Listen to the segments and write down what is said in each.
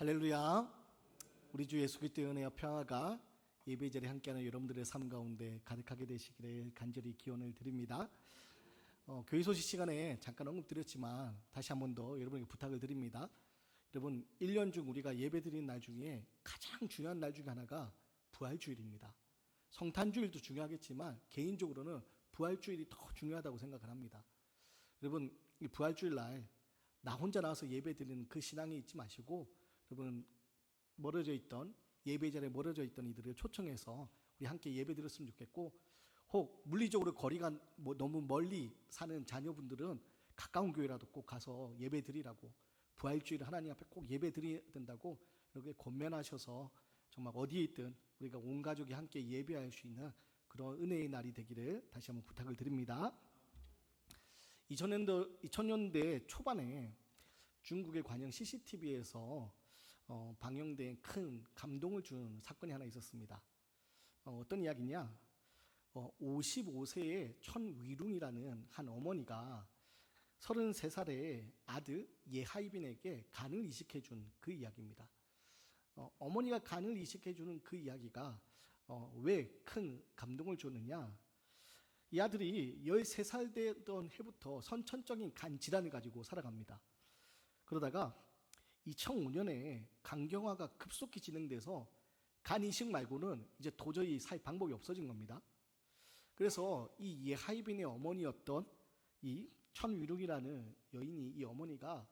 할렐루야. 우리 주 예수 그리스도의 은혜와 평화가 예배 자리에 함께하는 여러분들의 삶 가운데 가득하게 되시기를 간절히 기원을 드립니다. 교회 소식 시간에 잠깐 언급드렸지만 다시 한 번 더 여러분에게 부탁을 드립니다. 여러분, 1년 중 우리가 예배 드리는 날 중에 가장 중요한 날 중에 하나가 부활주일입니다. 성탄주일도 중요하겠지만 개인적으로는 부활주일이 더 중요하다고 생각을 합니다. 여러분, 이 부활주일 날 나 혼자 나와서 예배 드리는 그 신앙이 잊지 마시고, 여러분, 멀어져 있던 예배 자리에 멀어져 있던 이들을 초청해서 우리 함께 예배 드렸으면 좋겠고, 혹 물리적으로 거리가 너무 멀리 사는 자녀분들은 가까운 교회라도 꼭 가서 예배 드리라고, 부활주일 하나님 앞에 꼭 예배 드려야 된다고 이렇게 권면하셔서 정말 어디에 있든 우리가 온 가족이 함께 예배할 수 있는 그런 은혜의 날이 되기를 다시 한번 부탁을 드립니다. 2000년대 초반에 중국의 관영 CCTV에서 방영된 큰 감동을 준 사건이 하나 있었습니다. 어떤 이야기냐? 55세의 천위룽이라는 한 어머니가 33살의 아들 예하이빈에게 간을 이식해 준 그 이야기입니다. 어머니가 간을 이식해 주는 그 이야기가 왜 큰 감동을 줬느냐? 이 아들이 13살 되던 해부터 선천적인 간 질환을 가지고 살아갑니다. 그러다가 2005년에 간경화가 급속히 진행돼서 간 이식 말고는 이제 도저히 살 방법이 없어진 겁니다. 그래서 이 예하이빈의 어머니였던 이 천위룽이라는 여인이, 이 어머니가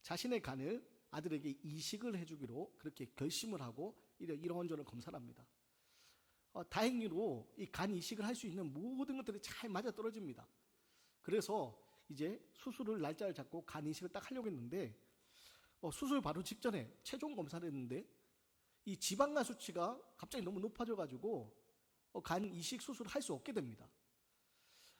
자신의 간을 아들에게 이식을 해주기로 그렇게 결심을 하고 이런저런 검사를 합니다. 다행히로 이 간 이식을 할 수 있는 모든 것들이 잘 맞아떨어집니다. 그래서 이제 수술을 날짜를 잡고 간 이식을 딱 하려고 했는데, 수술 바로 직전에 최종 검사를 했는데 이 지방간 수치가 갑자기 너무 높아져가지고 간 이식 수술을 할 수 없게 됩니다.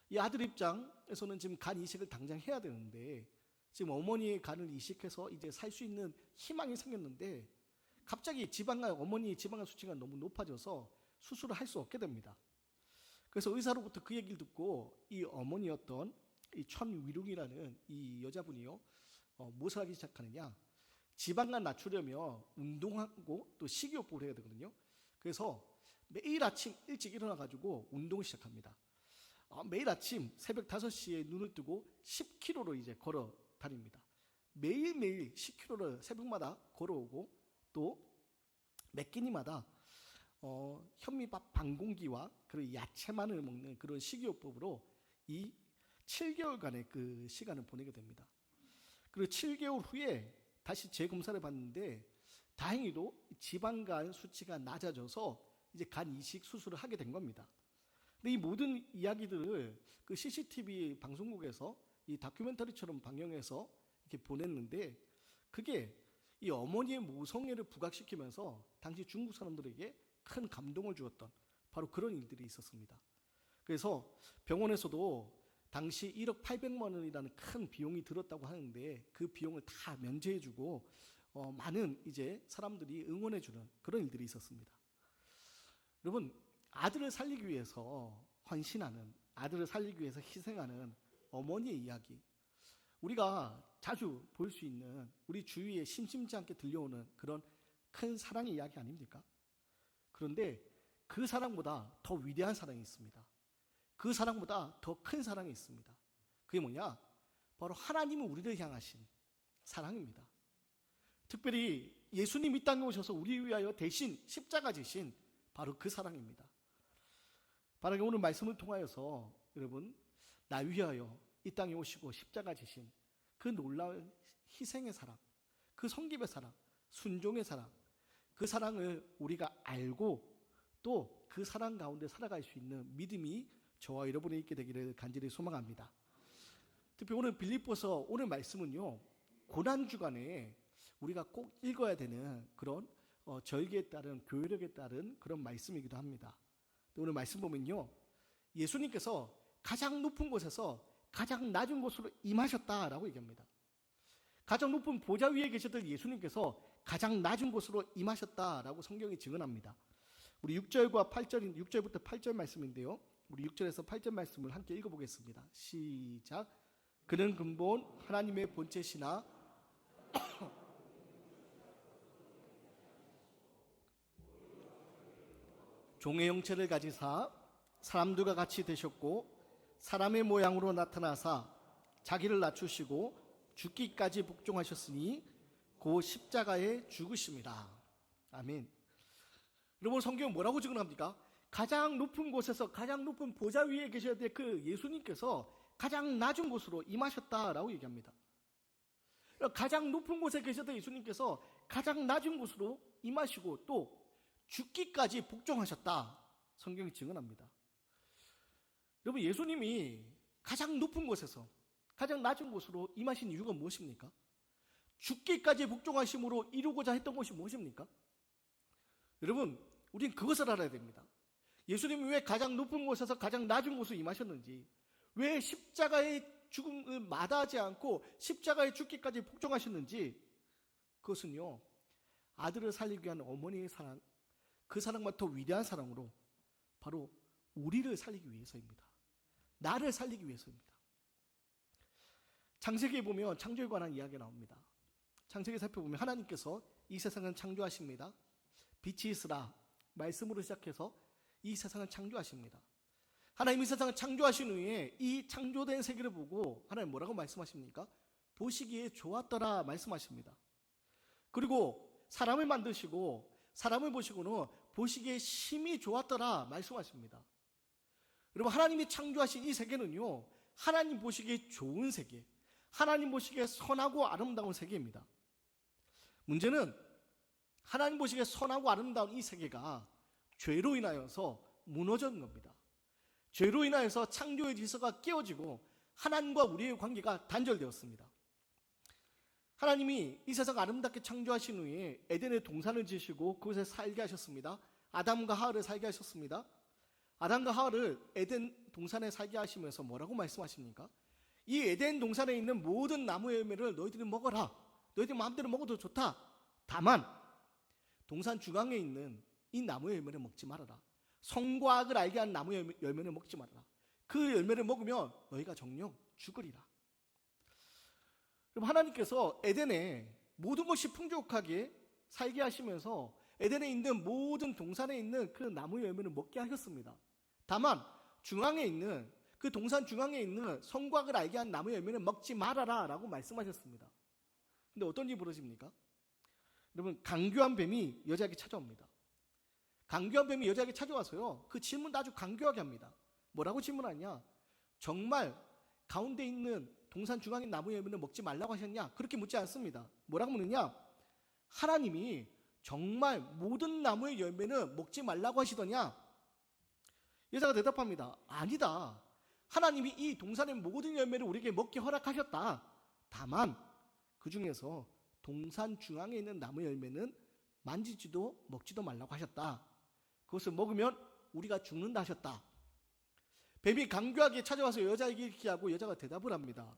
이 아들 입장에서는 지금 간 이식을 당장 해야 되는데, 지금 어머니의 간을 이식해서 이제 살 수 있는 희망이 생겼는데 갑자기 어머니의 지방간 수치가 너무 높아져서 수술을 할 수 없게 됩니다. 그래서 의사로부터 그 얘기를 듣고 이 어머니였던 이 천위룽이라는 이 여자분이요, 무엇을 하기 시작하느냐? 지방간 낮추려면 운동하고 또 식이요법을 해야 되거든요. 그래서 매일 아침 일찍 일어나가지고 운동을 시작합니다. 매일 아침 새벽 5시에 눈을 뜨고 10km로 이제 걸어 다닙니다. 매일매일 10km를 새벽마다 걸어오고, 또 몇 끼니마다 현미밥 반 공기와 그리고 야채만을 먹는 그런 식이요법으로 이 7개월간의 그 시간을 보내게 됩니다. 그리고 7개월 후에 다시 재검사를 받는데 다행히도 지방간 수치가 낮아져서 이제 간 이식 수술을 하게 된 겁니다. 근데 이 모든 이야기들을 그 CCTV 방송국에서 이 다큐멘터리처럼 방영해서 이렇게 보냈는데, 그게 이 어머니의 모성애를 부각시키면서 당시 중국 사람들에게 큰 감동을 주었던 바로 그런 일들이 있었습니다. 그래서 병원에서도 당시 1억 800만 원이라는 큰 비용이 들었다고 하는데 그 비용을 다 면제해주고 많은 이제 사람들이 응원해주는 그런 일들이 있었습니다. 여러분, 아들을 살리기 위해서 헌신하는, 아들을 살리기 위해서 희생하는 어머니의 이야기, 우리가 자주 볼 수 있는 우리 주위에 심심치 않게 들려오는 그런 큰 사랑의 이야기 아닙니까? 그런데 그 사랑보다 더 위대한 사랑이 있습니다. 그 사랑보다 더 큰 사랑이 있습니다. 그게 뭐냐? 바로 하나님은 우리를 향하신 사랑입니다. 특별히 예수님 이 땅에 오셔서 우리 위하여 대신 십자가 지신 바로 그 사랑입니다. 바로 오늘 말씀을 통하여서 여러분, 나 위하여 이 땅에 오시고 십자가 지신 그 놀라운 희생의 사랑, 그 섬김의 사랑, 순종의 사랑, 그 사랑을 우리가 알고 또 그 사랑 가운데 살아갈 수 있는 믿음이 저와 여러분이 있게 되기를 간절히 소망합니다. 특히 오늘 빌립보서 오늘 말씀은요, 고난주간에 우리가 꼭 읽어야 되는 그런 절기에 따른, 교회력에 따른 그런 말씀이기도 합니다. 오늘 말씀 보면요, 예수님께서 가장 높은 곳에서 가장 낮은 곳으로 임하셨다라고 얘기합니다. 가장 높은 보좌 위에 계셨던 예수님께서 가장 낮은 곳으로 임하셨다라고 성경이 증언합니다. 우리 6절과 8절, 6절부터 8절 말씀인데요, 우리 6절에서 8절 말씀을 함께 읽어보겠습니다. 시작. 그는 근본 하나님의 본체시나 종의 형체를 가지사 사람들과 같이 되셨고 사람의 모양으로 나타나사 자기를 낮추시고 죽기까지 복종하셨으니 그 십자가에 죽으심이라. 아멘. 여러분, 성경은 뭐라고 증언합니까? 가장 높은 곳에서 가장 높은 보좌 위에 계셔야 될 그 예수님께서 가장 낮은 곳으로 임하셨다라고 얘기합니다. 가장 높은 곳에 계셨던 예수님께서 가장 낮은 곳으로 임하시고 또 죽기까지 복종하셨다. 성경이 증언합니다. 여러분, 예수님이 가장 높은 곳에서 가장 낮은 곳으로 임하신 이유가 무엇입니까? 죽기까지 복종하심으로 이루고자 했던 것이 무엇입니까? 여러분, 우린 그것을 알아야 됩니다. 예수님이 왜 가장 높은 곳에서 가장 낮은 곳으로 임하셨는지, 왜 십자가의 죽음을 마다하지 않고 십자가의 죽기까지 복종하셨는지, 그것은요, 아들을 살리기 위한 어머니의 사랑, 그 사랑보다 더 위대한 사랑으로 바로 우리를 살리기 위해서입니다. 나를 살리기 위해서입니다. 창세기에 보면 창조에 관한 이야기가 나옵니다. 창세기 살펴보면 하나님께서 이 세상을 창조하십니다. 빛이 있으라 말씀으로 시작해서 이 세상을 창조하십니다. 하나님 이 세상을 창조하신 후에 이 창조된 세계를 보고 하나님 뭐라고 말씀하십니까? 보시기에 좋았더라 말씀하십니다. 그리고 사람을 만드시고 사람을 보시고는 보시기에 심히 좋았더라 말씀하십니다. 여러분, 하나님이 창조하신 이 세계는요, 하나님 보시기에 좋은 세계, 하나님 보시기에 선하고 아름다운 세계입니다. 문제는 하나님 보시기에 선하고 아름다운 이 세계가 죄로 인하여서 무너진 겁니다. 죄로 인하여서 창조의 질서가 깨어지고 하나님과 우리의 관계가 단절되었습니다. 하나님이 이 세상 아름답게 창조하신 후에 에덴의 동산을 지으시고 그곳에 살게 하셨습니다. 아담과 하와를 살게 하셨습니다. 아담과 하와를 에덴 동산에 살게 하시면서 뭐라고 말씀하십니까? 이 에덴 동산에 있는 모든 나무의 열매를 너희들이 먹어라. 너희들이 마음대로 먹어도 좋다. 다만 동산 중앙에 있는 이 나무의 열매를 먹지 말아라. 선과 악을 알게 하는 나무의 열매를 먹지 말아라. 그 열매를 먹으면 너희가 정녕 죽으리라. 그럼 하나님께서 에덴에 모든 것이 풍족하게 살게 하시면서 에덴에 있는 모든 동산에 있는 그 나무의 열매를 먹게 하셨습니다. 다만 중앙에 있는 그 동산 중앙에 있는 선과 악을 알게 하는 나무의 열매는 먹지 말아라 라고 말씀하셨습니다. 근데 어떤 일이 벌어집니까? 여러분, 강교한 뱀이 여자에게 찾아옵니다. 강교한 뱀이 여자에게 찾아와서요, 그 질문도 아주 강교하게 합니다. 뭐라고 질문하냐? 정말 가운데 있는 동산 중앙에 나무의 열매는 먹지 말라고 하셨냐? 그렇게 묻지 않습니다. 뭐라고 묻느냐? 하나님이 정말 모든 나무의 열매는 먹지 말라고 하시더냐? 여자가 대답합니다. 아니다. 하나님이 이 동산의 모든 열매를 우리에게 먹게 허락하셨다. 다만 그 중에서 동산 중앙에 있는 나무의 열매는 만지지도 먹지도 말라고 하셨다. 그것을 먹으면 우리가 죽는다 하셨다. 뱀이 강교하게 찾아와서 여자에게 이렇게 하고 여자가 대답을 합니다.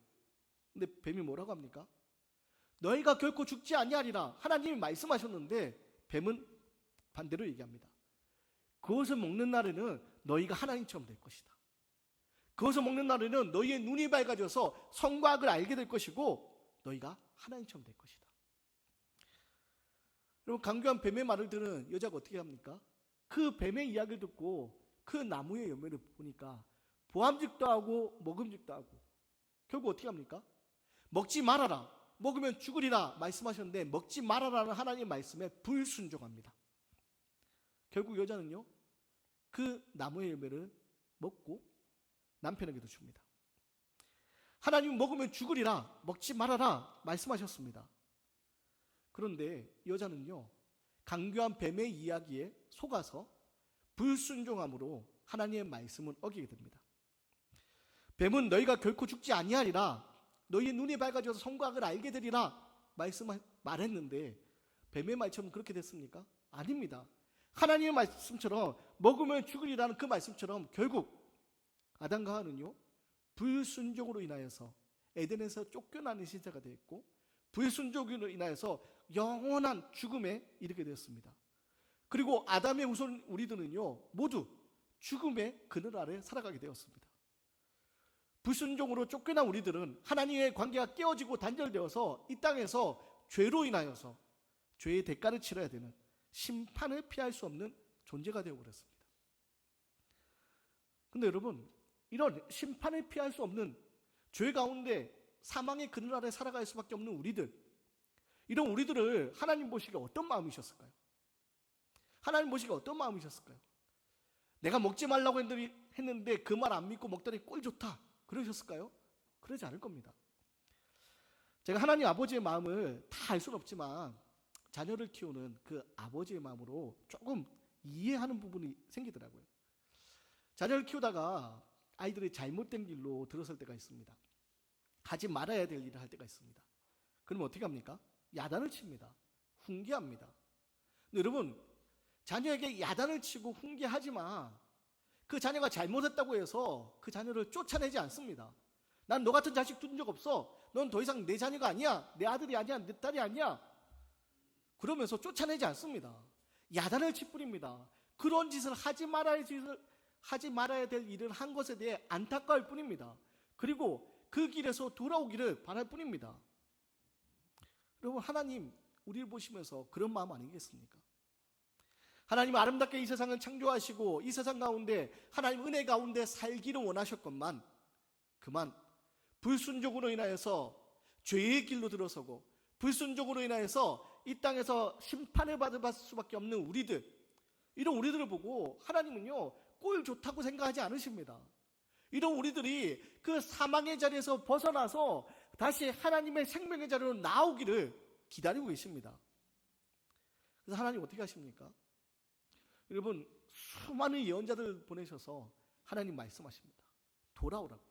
근데 뱀이 뭐라고 합니까? 너희가 결코 죽지 아니하리라. 하나님이 말씀하셨는데 뱀은 반대로 얘기합니다. 그것을 먹는 날에는 너희가 하나님처럼 될 것이다. 그것을 먹는 날에는 너희의 눈이 밝아져서 선과 악을 알게 될 것이고 너희가 하나님처럼 될 것이다. 여러분, 강교한 뱀의 말을 들은 여자가 어떻게 합니까? 그 뱀의 이야기를 듣고 그 나무의 열매를 보니까 보암직도 하고 먹음직도 하고 결국 어떻게 합니까? 먹지 말아라. 먹으면 죽으리라 말씀하셨는데 먹지 말아라는 하나님의 말씀에 불순종합니다. 결국 여자는요, 그 나무의 열매를 먹고 남편에게도 줍니다. 하나님 먹으면 죽으리라, 먹지 말아라 말씀하셨습니다. 그런데 여자는요, 강교한 뱀의 이야기에 속아서 불순종함으로 하나님의 말씀을 어기게 됩니다. 뱀은 너희가 결코 죽지 아니하리라, 너희의 눈이 밝아져서 선과 악을 알게 되리라 말했는데 뱀의 말처럼 그렇게 됐습니까? 아닙니다. 하나님의 말씀처럼 먹으면 죽으리라는 그 말씀처럼 결국 아담과 하와는요, 불순종으로 인하여서 에덴에서 쫓겨나는 신세가 되었고 불순종으로 인하여서 영원한 죽음에 이르게 되었습니다. 그리고 아담의 후손 우리들은요, 모두 죽음의 그늘 아래 살아가게 되었습니다. 불순종으로 쫓겨난 우리들은 하나님의 관계가 깨어지고 단절되어서 이 땅에서 죄로 인하여서 죄의 대가를 치러야 되는 심판을 피할 수 없는 존재가 되어버렸습니다. 근데 여러분, 이런 심판을 피할 수 없는 죄 가운데 사망의 그늘 아래 살아갈 수밖에 없는 우리들, 이런 우리들을 하나님 보시기에 어떤 마음이셨을까요? 하나님 보시기에 어떤 마음이셨을까요? 내가 먹지 말라고 했는데 그 말 안 믿고 먹더니 꼴 좋다 그러셨을까요? 그러지 않을 겁니다. 제가 하나님 아버지의 마음을 다 알 수는 없지만 자녀를 키우는 그 아버지의 마음으로 조금 이해하는 부분이 생기더라고요. 자녀를 키우다가 아이들이 잘못된 길로 들어설 때가 있습니다. 하지 말아야 될 일을 할 때가 있습니다. 그러면 어떻게 합니까? 야단을 칩니다. 훈계합니다. 근데 여러분, 자녀에게 야단을 치고 훈계하지 마. 그 자녀가 잘못했다고 해서 그 자녀를 쫓아내지 않습니다. 난 너 같은 자식 둔 적 없어. 넌 더 이상 내 자녀가 아니야. 내 아들이 아니야. 내 딸이 아니야. 그러면서 쫓아내지 않습니다. 야단을 치뿐입니다. 그런 짓을 하지 말아야 될 일을 한 것에 대해 안타까울 뿐입니다. 그리고 그 길에서 돌아오기를 바랄 뿐입니다. 여러분, 하나님 우리를 보시면서 그런 마음 아니겠습니까? 하나님 아름답게 이 세상을 창조하시고 이 세상 가운데 하나님 은혜 가운데 살기를 원하셨건만 그만 불순종으로 인하여서 죄의 길로 들어서고 불순종으로 인하여서 이 땅에서 심판을 받을 수밖에 없는 우리들, 이런 우리들을 보고 하나님은요 꼴 좋다고 생각하지 않으십니다. 이런 우리들이 그 사망의 자리에서 벗어나서 다시 하나님의 생명의 자리로 나오기를 기다리고 계십니다. 그래서 하나님 어떻게 하십니까? 여러분, 수많은 예언자들 보내셔서 하나님 말씀하십니다. 돌아오라고.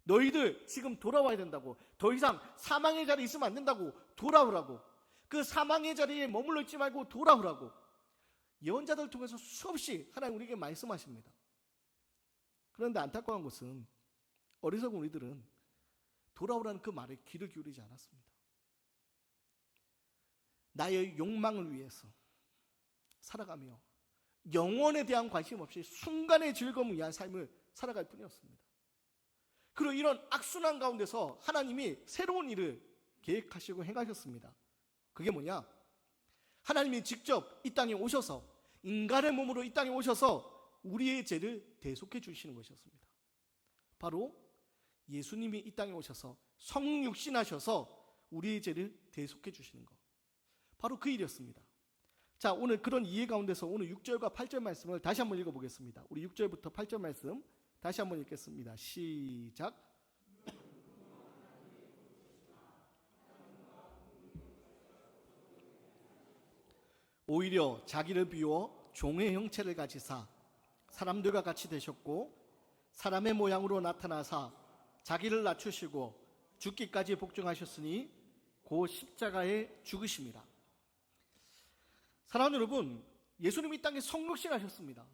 너희들 지금 돌아와야 된다고. 더 이상 사망의 자리에 있으면 안 된다고. 돌아오라고. 그 사망의 자리에 머물러 있지 말고 돌아오라고. 예언자들을 통해서 수없이 하나님 우리에게 말씀하십니다. 그런데 안타까운 것은 어리석은 우리들은 돌아오라는 그 말에 귀를 기울이지 않았습니다. 나의 욕망을 위해서 살아가며 영원에 대한 관심 없이 순간의 즐거움을 위한 삶을 살아갈 뿐이었습니다. 그리고 이런 악순환 가운데서 하나님이 새로운 일을 계획하시고 행하셨습니다. 그게 뭐냐? 하나님이 직접 이 땅에 오셔서 인간의 몸으로 이 땅에 오셔서 우리의 죄를 대속해 주시는 것이었습니다. 바로 예수님이 이 땅에 오셔서 성육신하셔서 우리의 죄를 대속해 주시는 것, 바로 그 일이었습니다. 자, 오늘 그런 이해 가운데서 오늘 6절과 8절 말씀을 다시 한번 읽어보겠습니다. 우리 6절부터 8절 말씀 다시 한번 읽겠습니다. 시작. 오히려 자기를 비워 종의 형체를 가지사 사람들과 같이 되셨고 사람의 모양으로 나타나사 자기를 낮추시고 죽기까지 복종하셨으니 그 십자가에 죽으심이라. 사랑하는 여러분, 예수님이 이 땅에 성육신하셨습니다.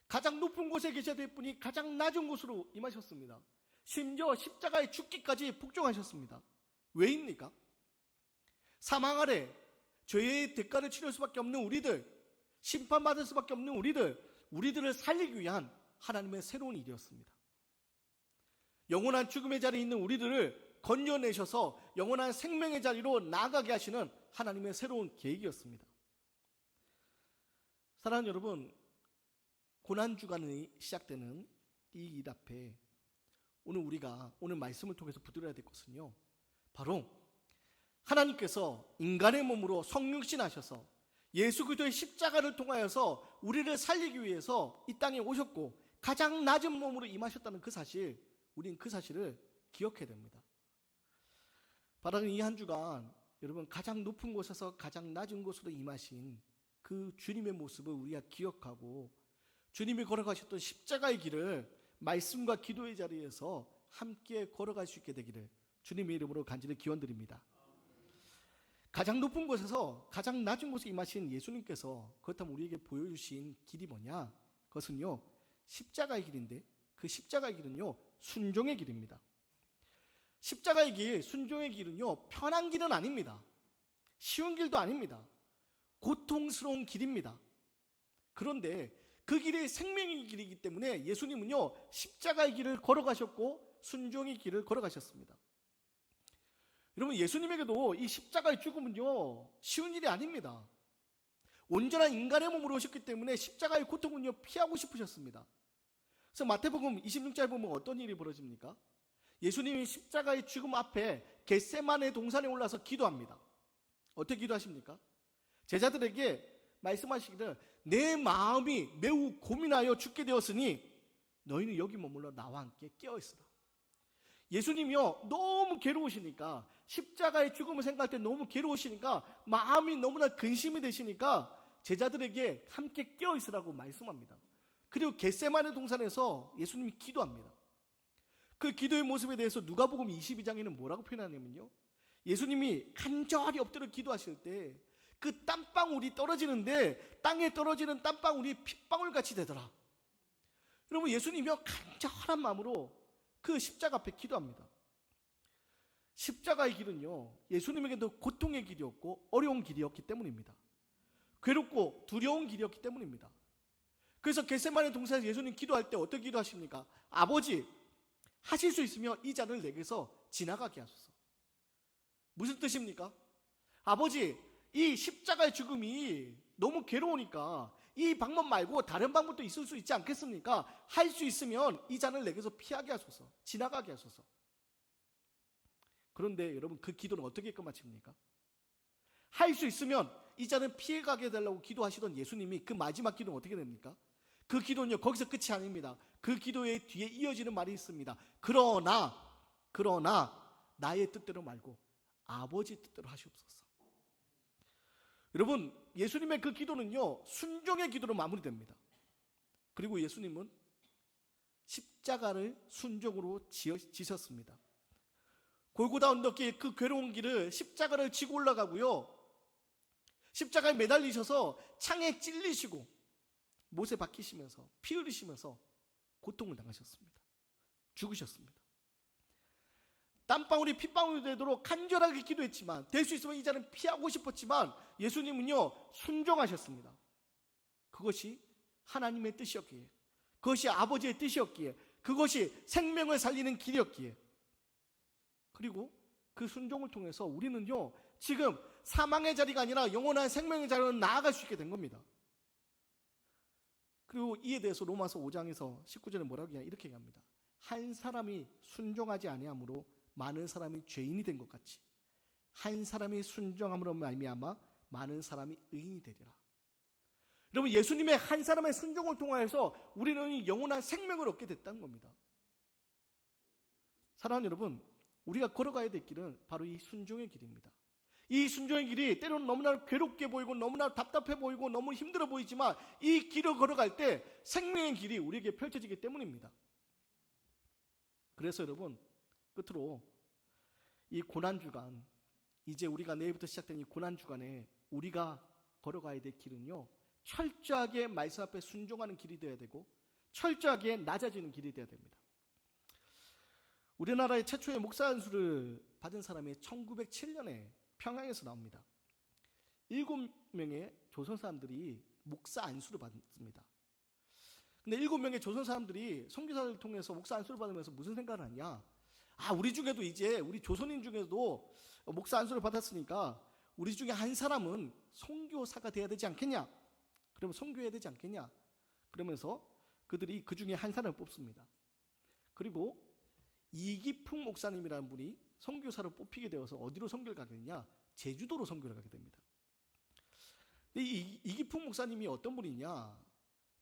가장 높은 곳에 계셔야 될 분이 가장 낮은 곳으로 임하셨습니다. 심지어 십자가에 죽기까지 복종하셨습니다. 왜입니까? 사망 아래 죄의 대가를 치를 수밖에 없는 우리들, 심판받을 수밖에 없는 우리들을 살리기 위한 하나님의 새로운 일이었습니다. 영원한 죽음의 자리에 있는 우리들을 건져내셔서 영원한 생명의 자리로 나아가게 하시는 하나님의 새로운 계획이었습니다. 사랑하는 여러분, 고난주간이 시작되는 이 일 앞에 우리가 오늘 말씀을 통해서 붙들어야 될 것은요, 바로 하나님께서 인간의 몸으로 성육신하셔서 예수 그리스도의 십자가를 통하여서 우리를 살리기 위해서 이 땅에 오셨고 가장 낮은 몸으로 임하셨다는 그 사실, 우리는 그 사실을 기억해야 됩니다. 바로 이 한 주간 여러분, 가장 높은 곳에서 가장 낮은 곳으로 임하신 그 주님의 모습을 우리가 기억하고 주님이 걸어가셨던 십자가의 길을 말씀과 기도의 자리에서 함께 걸어갈 수 있게 되기를 주님의 이름으로 간절히 기원드립니다. 가장 높은 곳에서 가장 낮은 곳에 임하신 예수님께서 그렇다면 우리에게 보여주신 길이 뭐냐? 그것은요, 십자가의 길인데 그 십자가의 길은요, 순종의 길입니다. 십자가의 길, 순종의 길은요, 편한 길은 아닙니다. 쉬운 길도 아닙니다. 고통스러운 길입니다. 그런데 그 길이 생명의 길이기 때문에 예수님은요, 십자가의 길을 걸어가셨고 순종의 길을 걸어가셨습니다. 여러분, 예수님에게도 이 십자가의 죽음은요, 쉬운 일이 아닙니다. 온전한 인간의 몸으로 오셨기 때문에 십자가의 고통은요, 피하고 싶으셨습니다. 그래서 마태복음 26장에 보면 어떤 일이 벌어집니까? 예수님이 십자가의 죽음 앞에 겟세마네 동산에 올라서 기도합니다. 어떻게 기도하십니까? 제자들에게 말씀하시기를 내 마음이 매우 고민하여 죽게 되었으니 너희는 여기 머물러 나와 함께 깨어있으라. 예수님이요 너무 괴로우시니까, 십자가의 죽음을 생각할 때 너무 괴로우시니까, 마음이 너무나 근심이 되시니까 제자들에게 함께 깨어있으라고 말씀합니다. 그리고 겟세마네 동산에서 예수님이 기도합니다. 그 기도의 모습에 대해서 누가복음 22장에는 뭐라고 표현하냐면요, 예수님이 간절히 엎드려 기도하실 때 그 땀방울이 떨어지는데 땅에 떨어지는 땀방울이 핏방울같이 되더라. 여러분, 예수님이요 간절한 마음으로 그 십자가 앞에 기도합니다. 십자가의 길은요 예수님에게도 고통의 길이었고 어려운 길이었기 때문입니다. 괴롭고 두려운 길이었기 때문입니다. 그래서 겟세마네 동산에서 예수님 기도할 때 어떻게 기도하십니까? 아버지, 하실 수 있으면 이 잔을 내게서 지나가게 하소서. 무슨 뜻입니까? 아버지, 이 십자가의 죽음이 너무 괴로우니까 이 방법 말고 다른 방법도 있을 수 있지 않겠습니까? 할 수 있으면 이 잔을 내게서 피하게 하소서, 지나가게 하소서. 그런데 여러분, 그 기도는 어떻게 끝마칩니까? 할 수 있으면 이 잔을 피해가게 해달라고 기도하시던 예수님이 그 마지막 기도는 어떻게 됩니까? 그 기도는요 거기서 끝이 아닙니다. 그 기도의 뒤에 이어지는 말이 있습니다. 그러나 나의 뜻대로 말고 아버지 뜻대로 하시옵소서. 여러분, 예수님의 그 기도는요 순종의 기도로 마무리됩니다. 그리고 예수님은 십자가를 순종으로 지셨습니다. 골고다 언덕길 그 괴로운 길을 십자가를 지고 올라가고요, 십자가에 매달리셔서 창에 찔리시고 못에 박히시면서 피 흘리시면서 고통을 당하셨습니다. 죽으셨습니다. 땀방울이 핏방울이 되도록 간절하게 기도했지만, 될 수 있으면 이 잔을 피하고 싶었지만 예수님은요 순종하셨습니다. 그것이 하나님의 뜻이었기에, 그것이 아버지의 뜻이었기에, 그것이 생명을 살리는 길이었기에, 그리고 그 순종을 통해서 우리는요 지금 사망의 자리가 아니라 영원한 생명의 자리로 나아갈 수 있게 된 겁니다. 그리고 이에 대해서 로마서 5장에서 19절에 뭐라고 하냐, 이렇게 얘기합니다. 한 사람이 순종하지 아니함으로 많은 사람이 죄인이 된 것 같이 한 사람이 순종함으로 말미암아 많은 사람이 의인이 되리라. 여러분, 예수님의 한 사람의 순종을 통하여서 우리는 영원한 생명을 얻게 됐다는 겁니다. 사랑하는 여러분, 우리가 걸어가야 될 길은 바로 이 순종의 길입니다. 이 순종의 길이 때로는 너무나 괴롭게 보이고 너무나 답답해 보이고 너무 힘들어 보이지만, 이 길을 걸어갈 때 생명의 길이 우리에게 펼쳐지기 때문입니다. 그래서 여러분, 끝으로 이 고난주간, 이제 우리가 내일부터 시작된 이 고난주간에 우리가 걸어가야 될 길은요 철저하게 말씀 앞에 순종하는 길이 되어야 되고, 철저하게 낮아지는 길이 되어야 됩니다. 우리나라의 최초의 목사 안수를 받은 사람이 1907년에 평양에서 나옵니다. 7명의 조선 사람들이 목사 안수를 받습니다. 근데 7명의 조선 사람들이 선교사를 통해서 목사 안수를 받으면서 무슨 생각을 하냐, 우리 중에도 이제 우리 조선인 중에도 목사 안수를 받았으니까 우리 중에 한 사람은 선교사가 돼야 되지 않겠냐, 그러면 선교해야 되지 않겠냐, 그러면서 그들이 그 중에 한 사람을 뽑습니다. 그리고 이기풍 목사님이라는 분이 선교사로 뽑히게 되어서 어디로 선교를 가게 되냐, 제주도로 선교를 가게 됩니다. 근데 이기풍 목사님이 어떤 분이냐,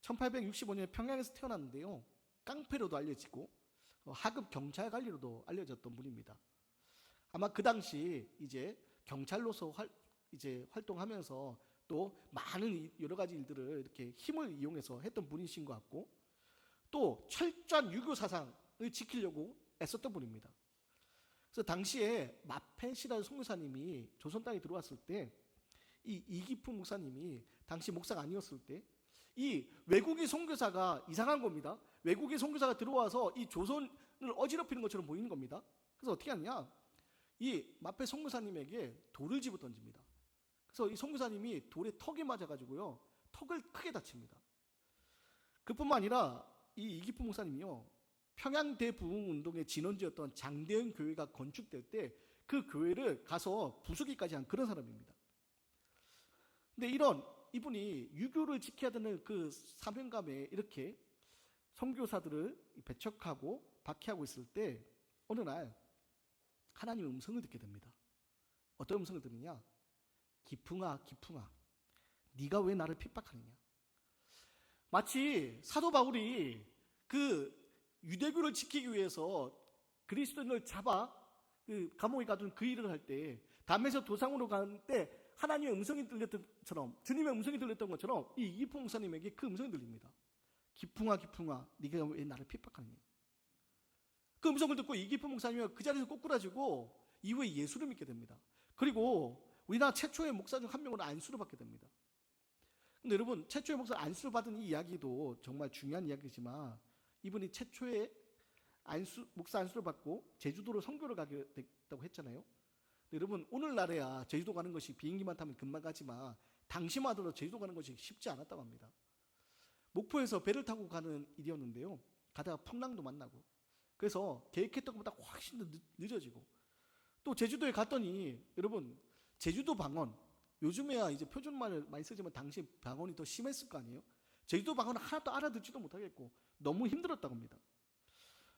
1865년에 평양에서 태어났는데요, 깡패로도 알려지고 하급 경찰 관리로도 알려졌던 분입니다. 아마 그 당시 이제 경찰로서 활동하면서 또 많은 여러 가지 일들을 이렇게 힘을 이용해서 했던 분이신 것 같고, 또 철저한 유교 사상을 지키려고 애썼던 분입니다. 그래서 당시에 마펜시라는 선교사님이 조선 땅에 들어왔을 때, 이 이기풍 목사님이 당시 목사가 아니었을 때, 이 외국인 선교사가 이상한 겁니다. 외국인 선교사가 들어와서 이 조선을 어지럽히는 것처럼 보이는 겁니다. 그래서 어떻게 하냐, 이 마페 선교사님에게 돌을 집어 던집니다. 그래서 이 선교사님이 돌에 턱에 맞아가지고요 턱을 크게 다칩니다. 그뿐만 아니라 이 이기풍 목사님이요 평양 대부흥운동의 진원지였던 장대현 교회가 건축될 때 그 교회를 가서 부수기까지 한 그런 사람입니다. 근데 이분이 유교를 지켜야 되는 그 사명감에 이렇게 선교사들을 배척하고 박해하고 있을 때 어느 날 하나님의 음성을 듣게 됩니다. 어떤 음성을 들으냐? 기풍아 기풍아 네가 왜 나를 핍박하느냐. 마치 사도 바울이 그 유대교를 지키기 위해서 그리스도인을 잡아 그 감옥에 가둔 그 일을 할 때 담에서 도상으로 가는 때 하나님의 음성이 들렸던 것처럼, 주님의 음성이 들렸던 것처럼 이 이기풍 목사님에게 그 음성이 들립니다. 기풍아 기풍아 네가 왜 나를 핍박하느냐. 그 음성을 듣고 이기풍 목사님이 그 자리에서 꼬꾸라지고 이후에 예수를 믿게 됩니다. 그리고 우리나라 최초의 목사 중 한 명으로 안수를 받게 됩니다. 근데 여러분, 최초의 목사 안수를 받은 이 이야기도 정말 중요한 이야기지만 이분이 최초의 목사 안수를 받고 제주도로 선교를 가게 됐다고 했잖아요. 근데 여러분, 오늘날에야 제주도 가는 것이 비행기만 타면 금방 가지만 당시만 하더라도 제주도 가는 것이 쉽지 않았다고 합니다. 목포에서 배를 타고 가는 일이었는데요. 가다가 풍랑도 만나고 그래서 계획했던 것보다 훨씬 더 늦어지고 또 제주도에 갔더니 여러분, 제주도 방언, 요즘에야 이제 표준말을 많이 쓰지만 당시 방언이 더 심했을 거 아니에요. 제주도 방언을 하나도 알아듣지도 못하겠고 너무 힘들었다고 합니다.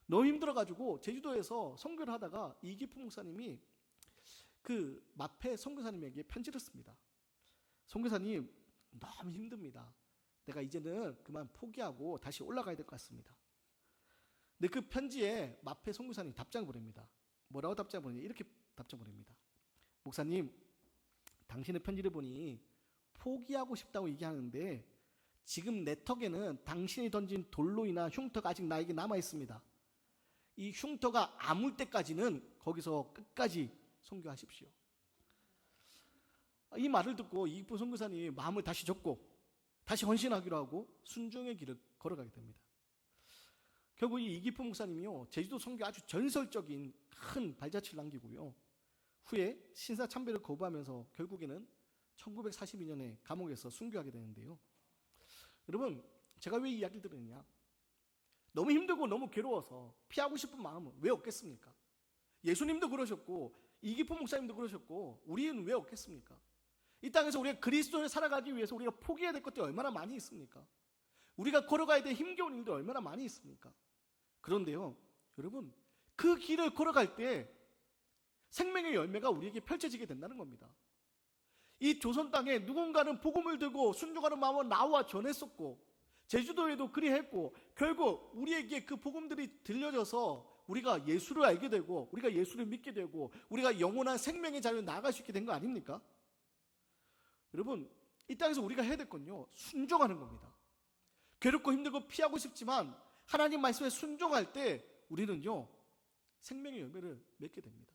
너무 힘들어가지고 제주도에서 선교를 하다가 이기풍 목사님이 그 마페 선교사님에게 편지를 씁니다. 선교사님, 너무 힘듭니다. 내가 이제는 그만 포기하고 다시 올라가야 될 것 같습니다. 근데 그 편지에 마페 선교사님이 답장을 보냅니다. 뭐라고 답장을 보내냐? 이렇게 답장을 보냅니다. 목사님, 당신의 편지를 보니 포기하고 싶다고 얘기하는데 지금 내 턱에는 당신이 던진 돌로 인한 흉터가 아직 나에게 남아있습니다. 이 흉터가 아물 때까지는 거기서 끝까지 선교하십시오. 이 말을 듣고 이기풍 선교사님이 마음을 다시 접고 다시 헌신하기로 하고 순종의 길을 걸어가게 됩니다. 결국 이 이기풍 목사님이요, 제주도 선교 아주 전설적인 큰 발자취를 남기고요, 후에 신사참배를 거부하면서 결국에는 1942년에 감옥에서 순교하게 되는데요. 여러분, 제가 왜 이 이야기를 들었느냐? 너무 힘들고 너무 괴로워서 피하고 싶은 마음은 왜 없겠습니까? 예수님도 그러셨고 이기풍 목사님도 그러셨고 우리는 왜 없겠습니까? 이 땅에서 우리가 그리스도를 살아가기 위해서 우리가 포기해야 될 것들이 얼마나 많이 있습니까? 우리가 걸어가야 될 힘겨운 일도 얼마나 많이 있습니까? 그런데요, 여러분, 그 길을 걸어갈 때 생명의 열매가 우리에게 펼쳐지게 된다는 겁니다. 이 조선 땅에 누군가는 복음을 들고 순종하는 마음으로 나와 전했었고 제주도에도 그리했고 결국 우리에게 그 복음들이 들려져서 우리가 예수를 알게 되고 우리가 예수를 믿게 되고 우리가 영원한 생명의 자리로 나아갈 수 있게 된 거 아닙니까? 여러분, 이 땅에서 우리가 해야 될 건요, 순종하는 겁니다. 괴롭고 힘들고 피하고 싶지만 하나님 말씀에 순종할 때 우리는요, 생명의 열매를 맺게 됩니다.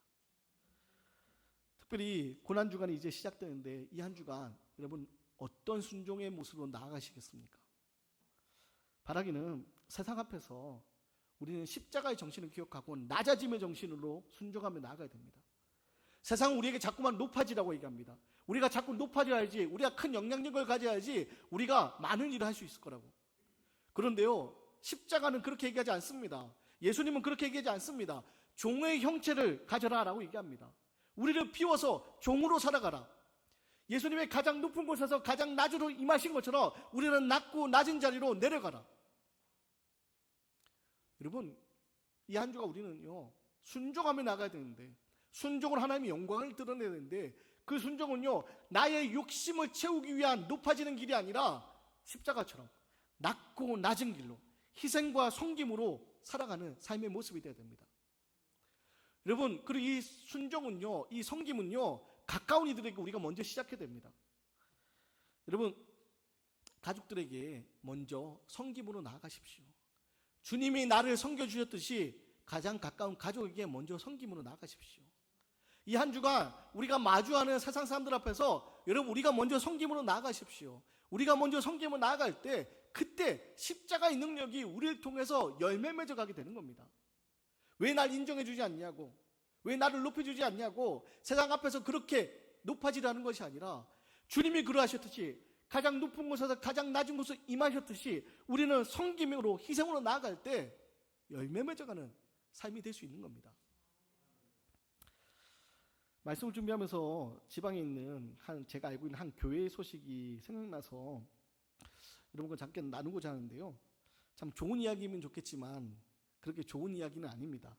특별히 고난주간이 이제 시작되는데 이 한 주간 여러분 어떤 순종의 모습으로 나아가시겠습니까? 바라기는 세상 앞에서 우리는 십자가의 정신을 기억하고 낮아짐의 정신으로 순종하며 나아가야 됩니다. 세상은 우리에게 자꾸만 높아지라고 얘기합니다. 우리가 자꾸 높아져야지, 우리가 큰 영향력을 가져야지 우리가 많은 일을 할 수 있을 거라고. 그런데요, 십자가는 그렇게 얘기하지 않습니다. 예수님은 그렇게 얘기하지 않습니다. 종의 형체를 가져라 라고 얘기합니다. 우리를 비워서 종으로 살아가라. 예수님의 가장 높은 곳에서 가장 낮으로 임하신 것처럼 우리는 낮고 낮은 자리로 내려가라. 여러분, 이 한 주가 우리는요, 순종하며 나가야 되는데, 순종을 하나님의 영광을 드러내야 되는데, 그 순종은요, 나의 욕심을 채우기 위한 높아지는 길이 아니라 십자가처럼 낮고 낮은 길로 희생과 섬김으로 살아가는 삶의 모습이 되어야 됩니다. 여러분, 그리고 이 순종은요, 이 섬김은요, 가까운 이들에게 우리가 먼저 시작해야 됩니다. 여러분, 가족들에게 먼저 섬김으로 나아가십시오. 주님이 나를 섬겨주셨듯이 가장 가까운 가족에게 먼저 섬김으로 나아가십시오. 이 한 주간 우리가 마주하는 세상 사람들 앞에서 여러분, 우리가 먼저 섬김으로 나아가십시오. 우리가 먼저 섬김으로 나아갈 때 그때 십자가의 능력이 우리를 통해서 열매 맺어가게 되는 겁니다. 왜 날 인정해주지 않냐고, 왜 나를 높여주지 않냐고 세상 앞에서 그렇게 높아지라는 것이 아니라 주님이 그러하셨듯이 가장 높은 곳에서 가장 낮은 곳에 임하셨듯이 우리는 섬김으로 희생으로 나아갈 때 열매 맺어가는 삶이 될 수 있는 겁니다. 말씀을 준비하면서 지방에 있는 제가 알고 있는 한 교회 소식이 생각나서 여러분과 잠깐 나누고자 하는데요. 참 좋은 이야기면 좋겠지만 그렇게 좋은 이야기는 아닙니다.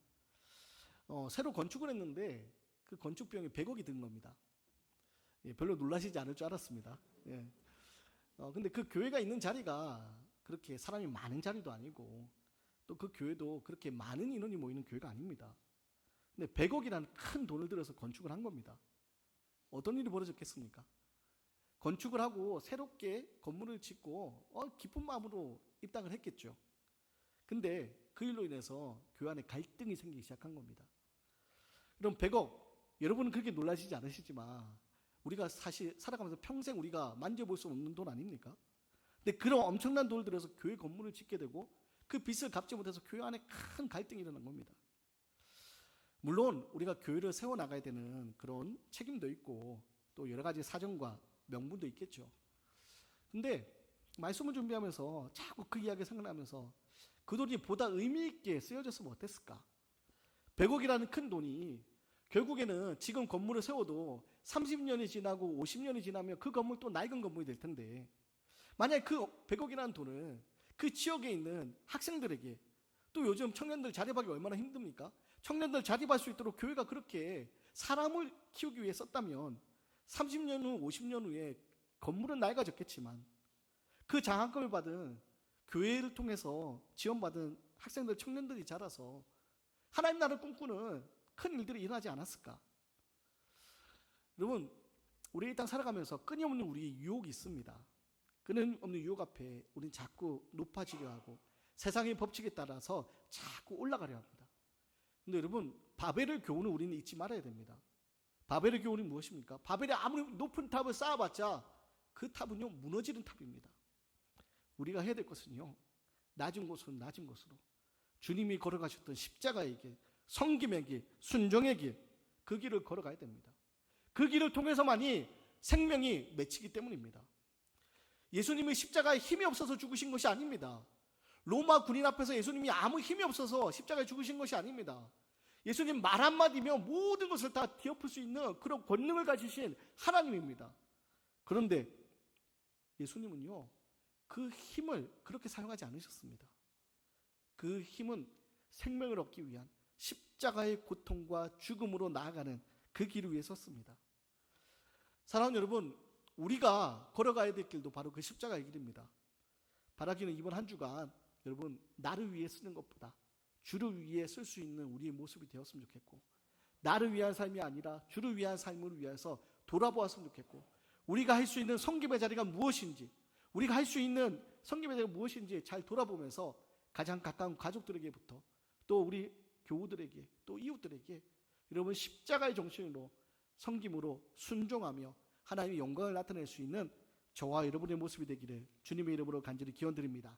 새로 건축을 했는데 그 건축 비용이 100억이 든 겁니다. 예, 별로 놀라시지 않을 줄 알았습니다. 예. 근데 그 교회가 있는 자리가 그렇게 사람이 많은 자리도 아니고 또 그 교회도 그렇게 많은 인원이 모이는 교회가 아닙니다. 근데 100억이라는 큰 돈을 들여서 건축을 한 겁니다. 어떤 일이 벌어졌겠습니까? 건축을 하고 새롭게 건물을 짓고 기쁜 마음으로 입당을 했겠죠. 근데 그 일로 인해서 교회 안에 갈등이 생기기 시작한 겁니다. 그럼 100억, 여러분은 그렇게 놀라시지 않으시지만 우리가 사실 살아가면서 평생 우리가 만져볼 수 없는 돈 아닙니까? 근데 그런 엄청난 돈을 들여서 교회 건물을 짓게 되고 그 빚을 갚지 못해서 교회 안에 큰 갈등이 일어난 겁니다. 물론 우리가 교회를 세워나가야 되는 그런 책임도 있고 또 여러 가지 사정과 명분도 있겠죠. 근데 말씀을 준비하면서 자꾸 그 이야기 생각나면서 그 돈이 보다 의미 있게 쓰여졌으면 어땠을까? 100억이라는 큰 돈이 결국에는 지금 건물을 세워도 30년이 지나고 50년이 지나면 그 건물 또 낡은 건물이 될 텐데 만약에 그 100억이라는 돈을 그 지역에 있는 학생들에게 또 요즘 청년들 자립하기 얼마나 힘듭니까? 청년들 자립할 수 있도록 교회가 그렇게 사람을 키우기 위해 썼다면 30년 후, 50년 후에 건물은 낡아졌겠지만 그 장학금을 받은 교회를 통해서 지원받은 학생들, 청년들이 자라서 하나님 나라를 꿈꾸는 큰 일들이 일어나지 않았을까? 여러분, 우리 이 땅 살아가면서 끊임없는 우리의 유혹이 있습니다. 끊임없는 유혹 앞에 우리는 자꾸 높아지려 하고 세상의 법칙에 따라서 자꾸 올라가려 합니다. 근데 여러분, 바벨의 교훈을 우리는 잊지 말아야 됩니다. 바벨의 교훈이 무엇입니까? 바벨이 아무리 높은 탑을 쌓아봤자 그 탑은요 무너지는 탑입니다. 우리가 해야 될 것은요 낮은 곳으로 낮은 곳으로 주님이 걸어가셨던 십자가의 길, 섬김의 길, 순종의 길, 그 길을 걸어가야 됩니다. 그 길을 통해서만이 생명이 맺히기 때문입니다. 예수님이 십자가에 힘이 없어서 죽으신 것이 아닙니다. 로마 군인 앞에서 예수님이 아무 힘이 없어서 십자가에 죽으신 것이 아닙니다. 예수님 말 한마디면 모든 것을 다 뒤엎을 수 있는 그런 권능을 가지신 하나님입니다. 그런데 예수님은요 그 힘을 그렇게 사용하지 않으셨습니다. 그 힘은 생명을 얻기 위한 십자가의 고통과 죽음으로 나아가는 그 길을 위해 섰습니다. 사랑하는 여러분, 우리가 걸어가야 될 길도 바로 그 십자가의 길입니다. 바라기는 이번 한 주간 여러분 나를 위해 쓰는 것보다 주를 위해 쓸 수 있는 우리의 모습이 되었으면 좋겠고, 나를 위한 삶이 아니라 주를 위한 삶을 위해서 돌아보았으면 좋겠고, 우리가 할 수 있는 섬김의 자리가 무엇인지, 우리가 할 수 있는 섬김의 자리가 무엇인지 잘 돌아보면서 가장 가까운 가족들에게부터 또 우리 교우들에게 또 이웃들에게 여러분 십자가의 정신으로 섬김으로 순종하며 하나님의 영광을 나타낼 수 있는 저와 여러분의 모습이 되기를 주님의 이름으로 간절히 기원드립니다.